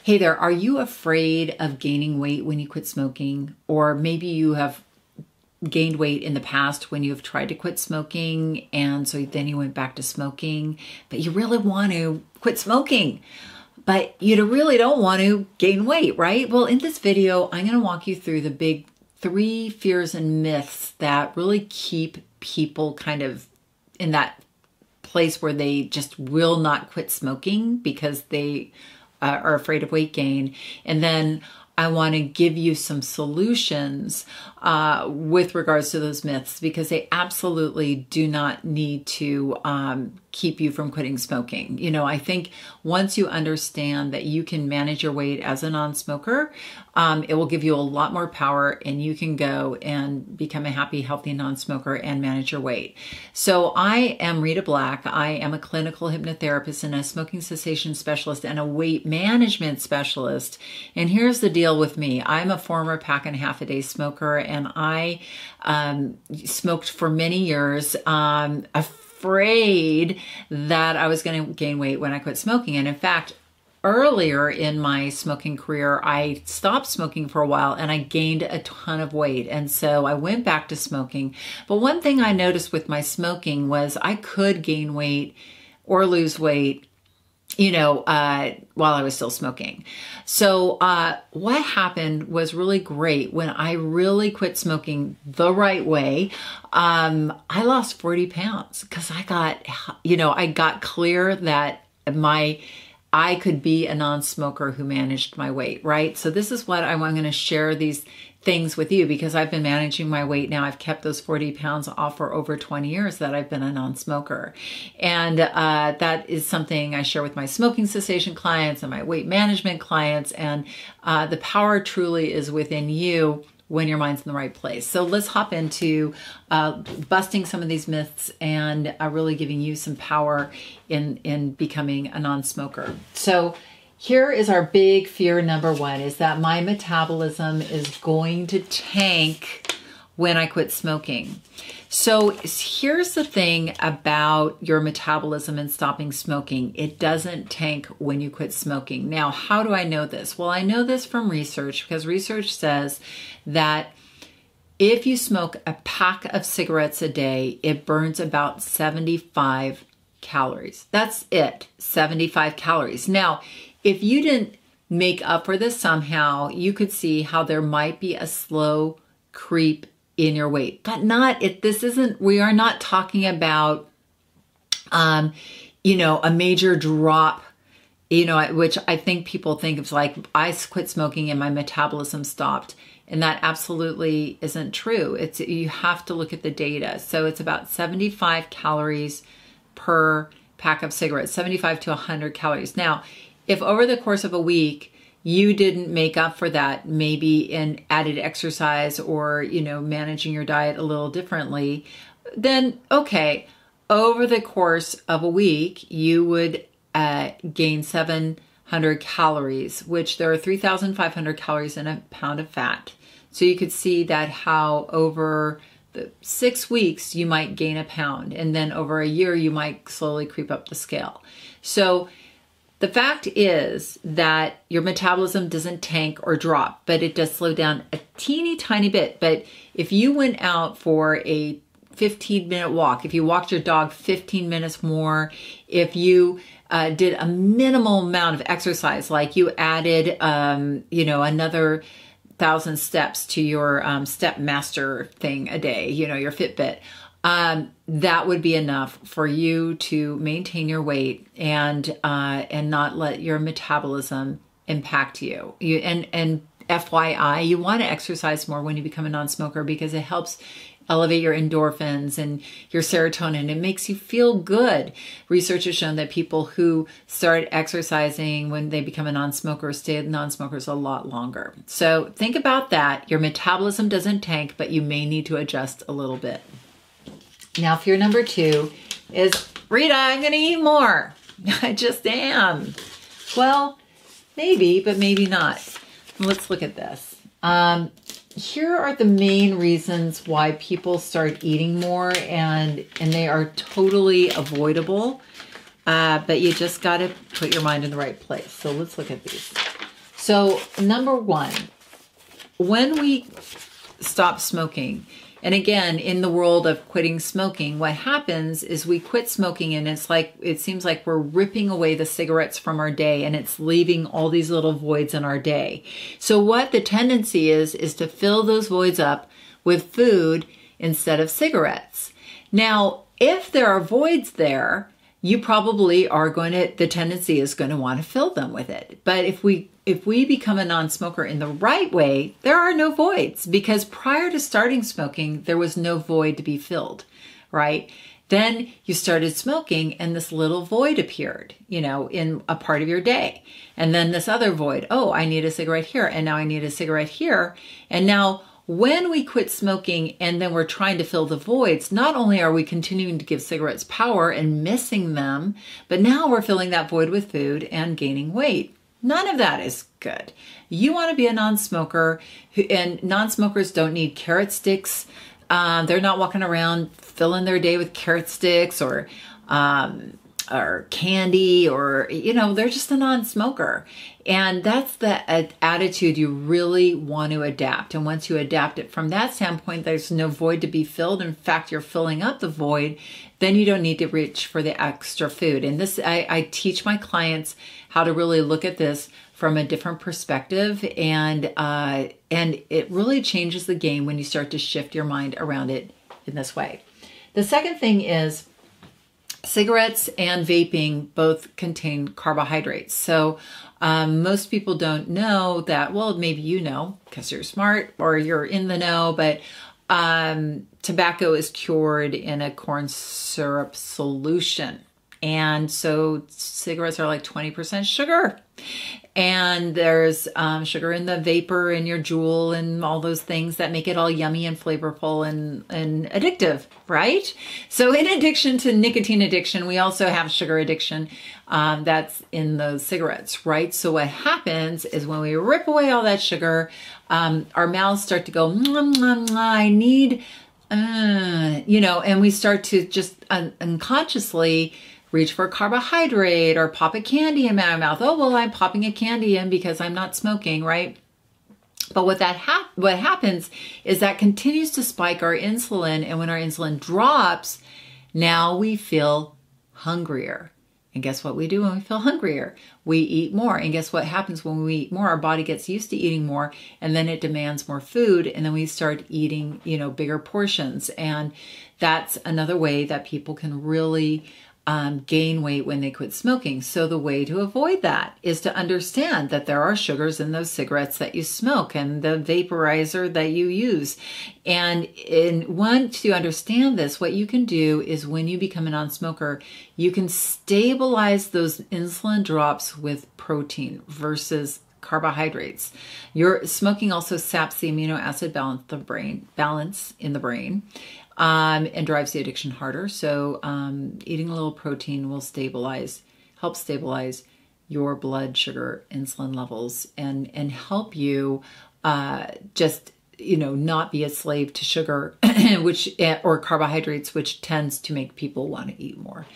Hey there, are you afraid of gaining weight when you quit smoking? Or maybe you have gained weight in the past when you've tried to quit smoking and so then you went back to smoking, but you really want to quit smoking, but you really don't want to gain weight, right? Well, in this video, I'm going to walk you through the big 3 fears and myths that really keep people kind of in that place where they just will not quit smoking because they are afraid of weight gain. And then I want to give you some solutions with regards to those myths, because they absolutely do not need to keep you from quitting smoking. You know, I think once you understand that you can manage your weight as a non-smoker, it will give you a lot more power and you can go and become a happy, healthy non-smoker and manage your weight. So I am Rita Black. I am a clinical hypnotherapist and a smoking cessation specialist and a weight management specialist. And here's the deal with me. I'm a former pack and a half a day smoker, and I smoked for many years, afraid that I was going to gain weight when I quit smoking. And in fact, earlier in my smoking career, I stopped smoking for a while and I gained a ton of weight. And so I went back to smoking. But one thing I noticed with my smoking was I could gain weight or lose weight, you know, while I was still smoking. So what happened was really great. When I really quit smoking the right way, I lost 40 pounds because I got clear that I could be a non-smoker who managed my weight, right? So this is what I'm going to share these things with you, because I've been managing my weight now. I've kept those 40 pounds off for over 20 years that I've been a non-smoker. And that is something I share with my smoking cessation clients and my weight management clients. And the power truly is within you when your mind's in the right place. So let's hop into busting some of these myths and really giving you some power in becoming a non-smoker. So here is our big fear number 1, is that my metabolism is going to tank when I quit smoking. So here's the thing about your metabolism and stopping smoking. It doesn't tank when you quit smoking. Now, how do I know this? Well, I know this from research, because research says that if you smoke a pack of cigarettes a day, it burns about 75 calories. That's it, 75 calories. Now, if you didn't make up for this somehow, you could see how there might be a slow creep in your weight, but we are not talking about, a major drop, which I think people think of like, I quit smoking and my metabolism stopped. And that absolutely isn't true. You have to look at the data. So it's about 75 calories per pack of cigarettes, 75 to 100 calories. Now, if over the course of a week, you didn't make up for that, maybe in added exercise or, managing your diet a little differently, then okay, over the course of a week, you would gain 700 calories, which there are 3,500 calories in a pound of fat. So you could see that how over the 6 weeks, you might gain a pound, and then over a year, you might slowly creep up the scale. So the fact is that your metabolism doesn't tank or drop, but it does slow down a teeny tiny bit. But if you went out for a 15-minute walk, if you walked your dog 15 minutes more, if you did a minimal amount of exercise, like you added, another 1,000 steps to your step master thing a day, your Fitbit, that would be enough for you to maintain your weight and not let your metabolism impact you. And FYI, you want to exercise more when you become a non-smoker, because it helps elevate your endorphins and your serotonin. It makes you feel good. Research has shown that people who start exercising when they become a non-smoker stay non-smokers a lot longer. So think about that. Your metabolism doesn't tank, but you may need to adjust a little bit. Now, fear number 2 is, Rita, I'm going to eat more. I just am. Well, maybe, but maybe not. Let's look at this. Here are the main reasons why people start eating more, and they are totally avoidable, but you just got to put your mind in the right place. So let's look at these. So number one, when we stop smoking, and again, in the world of quitting smoking, what happens is we quit smoking and it seems like we're ripping away the cigarettes from our day and it's leaving all these little voids in our day. So what the tendency is to fill those voids up with food instead of cigarettes. Now, if there are voids there, you probably are the tendency is going to want to fill them with it. But if we become a non-smoker in the right way, there are no voids, because prior to starting smoking, there was no void to be filled, right? Then you started smoking and this little void appeared, in a part of your day. And then this other void, oh, I need a cigarette here. And now I need a cigarette here. And now when we quit smoking and then we're trying to fill the voids, not only are we continuing to give cigarettes power and missing them, but now we're filling that void with food and gaining weight. None of that is good. You want to be a non-smoker, and non-smokers don't need carrot sticks. They're not walking around filling their day with carrot sticks or candy, or, they're just a non-smoker. And that's the attitude you really want to adapt. And once you adapt it from that standpoint, there's no void to be filled. In fact, you're filling up the void. Then you don't need to reach for the extra food. And this, I teach my clients how to really look at this from a different perspective. And it really changes the game when you start to shift your mind around it in this way. The second thing is, cigarettes and vaping both contain carbohydrates. So most people don't know that. Well, maybe you know because you're smart or you're in the know, but tobacco is cured in a corn syrup solution. And so cigarettes are like 20% sugar. And there's sugar in the vapor in your Juul and all those things that make it all yummy and flavorful and addictive, right? So in addition to nicotine addiction, we also have sugar addiction that's in those cigarettes, right? So what happens is when we rip away all that sugar, our mouths start to go, mwah, mwah, mwah, I need, and we start to just unconsciously reach for a carbohydrate or pop a candy in my mouth. Oh, well, I'm popping a candy in because I'm not smoking, right? But what happens is that continues to spike our insulin. And when our insulin drops, now we feel hungrier. And guess what we do when we feel hungrier? We eat more. And guess what happens when we eat more? Our body gets used to eating more, and then it demands more food. And then we start eating, bigger portions. And that's another way that people can really gain weight when they quit smoking. So the way to avoid that is to understand that there are sugars in those cigarettes that you smoke and the vaporizer that you use. And once you understand this, what you can do is when you become a non-smoker, you can stabilize those insulin drops with protein versus carbohydrates. Your smoking also saps the amino acid balance in the brain. And drives the addiction harder. So eating a little protein will help stabilize your blood sugar, insulin levels, and help you just not be a slave to sugar, or carbohydrates, which tends to make people want to eat more.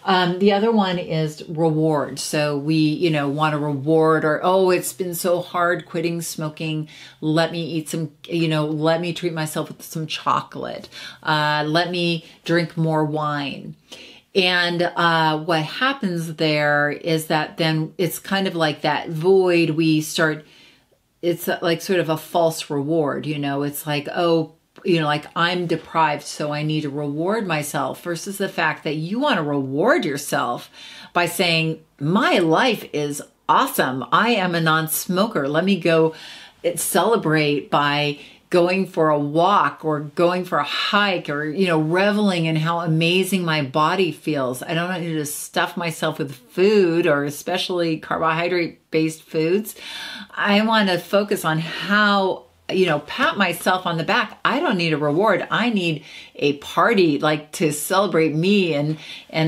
The other one is reward. So we, want to reward, or, oh, it's been so hard quitting smoking. Let me eat some, let me treat myself with some chocolate. Let me drink more wine. And what happens there is that then it's kind of like that void. It's like sort of a false reward, it's like, oh, like I'm deprived, so I need to reward myself, versus the fact that you want to reward yourself by saying, my life is awesome. I am a non-smoker. Let me go celebrate by going for a walk or going for a hike, or, reveling in how amazing my body feels. I don't need to stuff myself with food, or especially carbohydrate-based foods. I want to focus on how, pat myself on the back. I don't need a reward. I need a party, like to celebrate me. And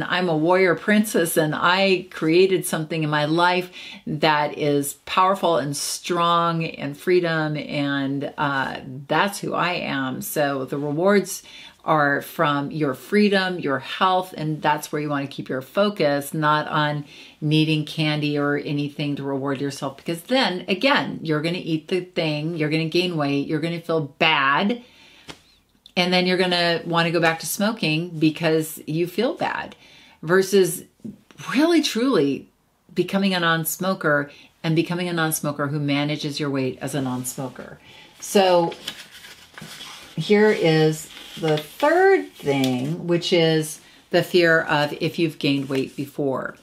I'm a warrior princess, and I created something in my life that is powerful and strong and freedom. And that's who I am. So the rewards are from your freedom, your health, and that's where you want to keep your focus, not on needing candy or anything to reward yourself, because then again, you're going to eat the thing, you're going to gain weight, you're going to feel bad, and then you're going to want to go back to smoking because you feel bad, versus really truly becoming a non-smoker, and becoming a non-smoker who manages your weight as a non-smoker. So here is the third thing, which is the fear of if you've gained weight before.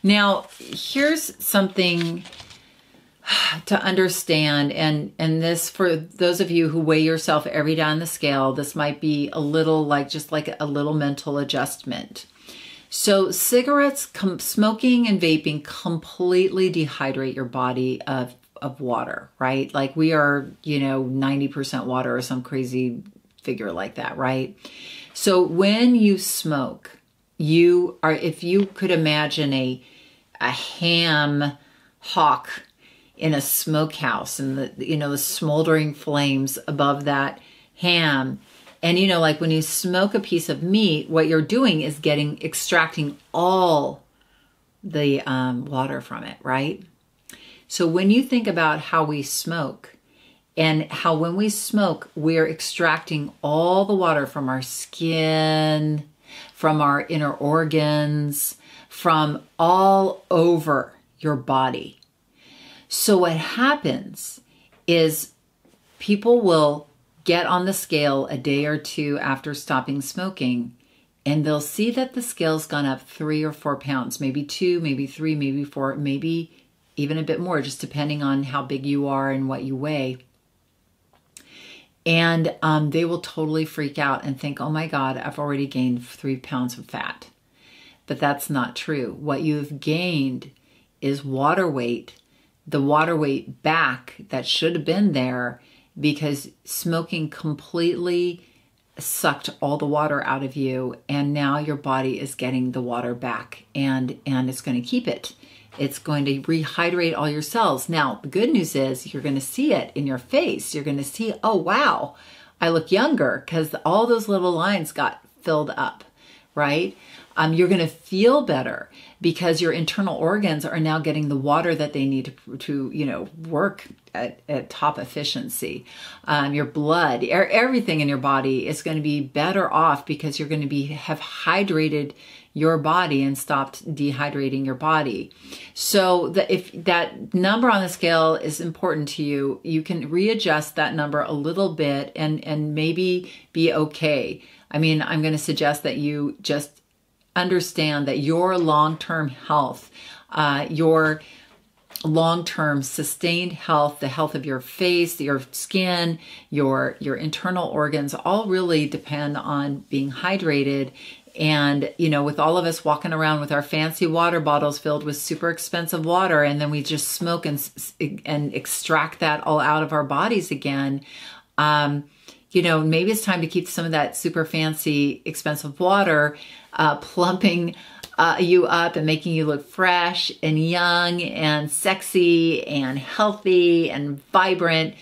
Now, here's something to understand, and this, for those of you who weigh yourself every day on the scale, this might be a little like, just like a little mental adjustment. So cigarettes, smoking and vaping completely dehydrate your body of water, right? Like we are, 90% water or some crazy figure like that, right? So when you smoke, you are, if you could imagine a ham hock in a smokehouse, and the smoldering flames above that ham, and like when you smoke a piece of meat, what you're doing is extracting all the water from it, right? So when you think about how we smoke, and how when we smoke, we're extracting all the water from our skin, from our inner organs, from all over your body. So what happens is people will get on the scale a day or two after stopping smoking, and they'll see that the scale's gone up 3 or 4 pounds, maybe 2, maybe 3, maybe 4, maybe even a bit more, just depending on how big you are and what you weigh. And they will totally freak out and think, oh my God, I've already gained 3 pounds of fat. But that's not true. What you've gained is water weight, the water weight back that should have been there, because smoking completely sucked all the water out of you, and now your body is getting the water back, and it's going to keep it. It's going to rehydrate all your cells. Now, the good news is you're going to see it in your face. You're going to see, oh, wow, I look younger because all those little lines got filled up, right? You're going to feel better because your internal organs are now getting the water that they need to work at top efficiency. Your blood, everything in your body is going to be better off because you're going to have hydrated your body and stopped dehydrating your body. So if that number on the scale is important to you, you can readjust that number a little bit and maybe be okay. I mean, I'm going to suggest that you just understand that your long-term health, your long-term sustained health, the health of your face, your skin, your internal organs, all really depend on being hydrated. And, with all of us walking around with our fancy water bottles filled with super expensive water, and then we just smoke and extract that all out of our bodies again, maybe it's time to keep some of that super fancy, expensive water plumping you up and making you look fresh and young and sexy and healthy and vibrant,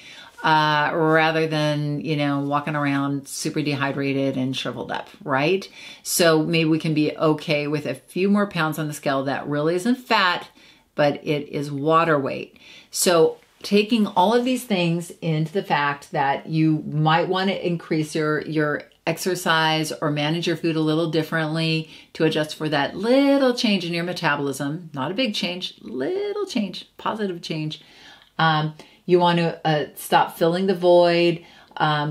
rather than, walking around super dehydrated and shriveled up, right? So maybe we can be okay with a few more pounds on the scale that really isn't fat, but it is water weight. So taking all of these things into the fact that you might want to increase your exercise or manage your food a little differently to adjust for that little change in your metabolism, not a big change, little change, positive change. You want to stop filling the void,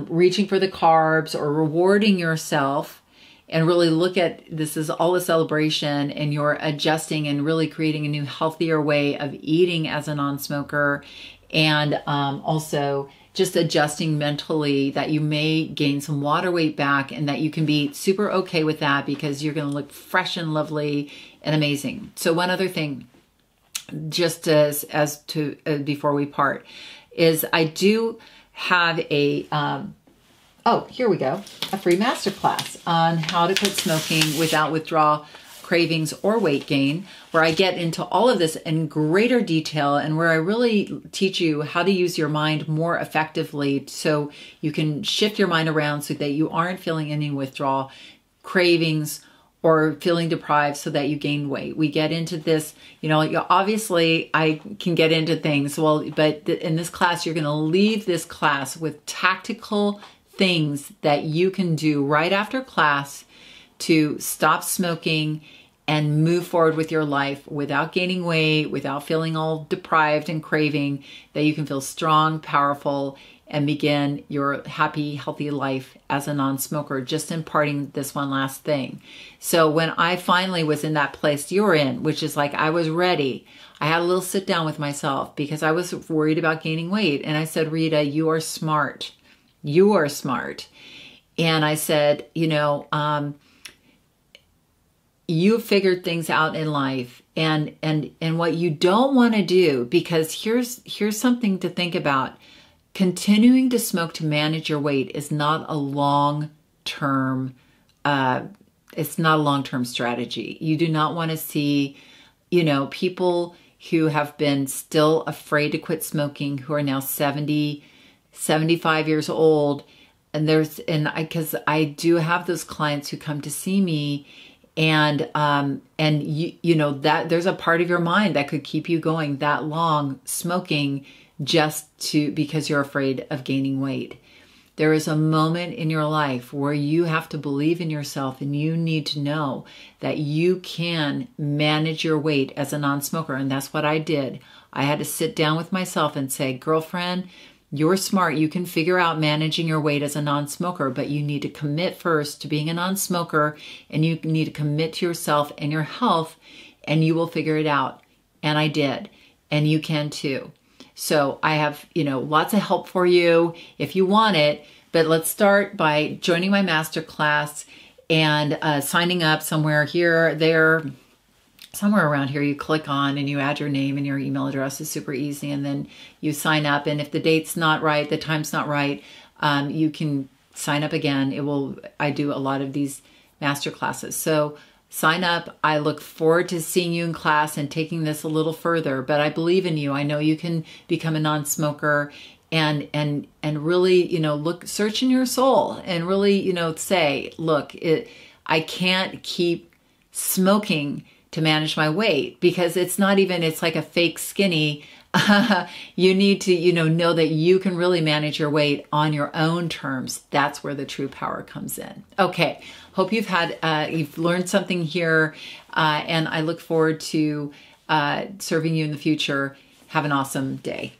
reaching for the carbs or rewarding yourself, and really look at this as all a celebration, and you're adjusting and really creating a new healthier way of eating as a non-smoker. And also just adjusting mentally that you may gain some water weight back, and that you can be super okay with that because you're going to look fresh and lovely and amazing. So one other thing, just as to before we part, is I do have a here we go, a free masterclass on how to quit smoking without withdrawal, cravings, or weight gain, where I get into all of this in greater detail and where I really teach you how to use your mind more effectively so you can shift your mind around so that you aren't feeling any withdrawal, cravings, or feeling deprived so that you gain weight. We get into this, obviously I can get into things, but in this class, you're going to leave this class with tactical things that you can do right after class to stop smoking and move forward with your life without gaining weight, without feeling all deprived and craving, that you can feel strong, powerful, and begin your happy, healthy life as a non-smoker, just imparting this one last thing. So when I finally was in that place you're in, which is like I was ready, I had a little sit down with myself because I was worried about gaining weight. And I said, Rita, you are smart. You are smart. And I said, you figured things out in life, and what you don't want to do, because here's something to think about. Continuing to smoke to manage your weight is not a long-term strategy. You do not want to see, people who have been still afraid to quit smoking, who are now 70, 75 years old. And because I do have those clients who come to see me, and that there's a part of your mind that could keep you going that long smoking because you're afraid of gaining weight. There is a moment in your life where you have to believe in yourself, and you need to know that you can manage your weight as a non-smoker. And that's what I did. I had to sit down with myself and say, girlfriend, you're smart. You can figure out managing your weight as a non-smoker, but you need to commit first to being a non-smoker, and you need to commit to yourself and your health, and you will figure it out. And I did. And you can too. So I have, lots of help for you if you want it, but let's start by joining my masterclass and signing up somewhere here, there, somewhere around here. You click on and you add your name and your email address. Is super easy. And then you sign up. And if the date's not right, the time's not right, you can sign up again. I do a lot of these masterclasses. So sign up. I look forward to seeing you in class and taking this a little further, but I believe in you. I know you can become a non-smoker and really, search in your soul and really, say, look, I can't keep smoking to manage my weight, because it's like a fake skinny. You need to, know that you can really manage your weight on your own terms. That's where the true power comes in. Okay. Hope you've learned something here. And I look forward to serving you in the future. Have an awesome day.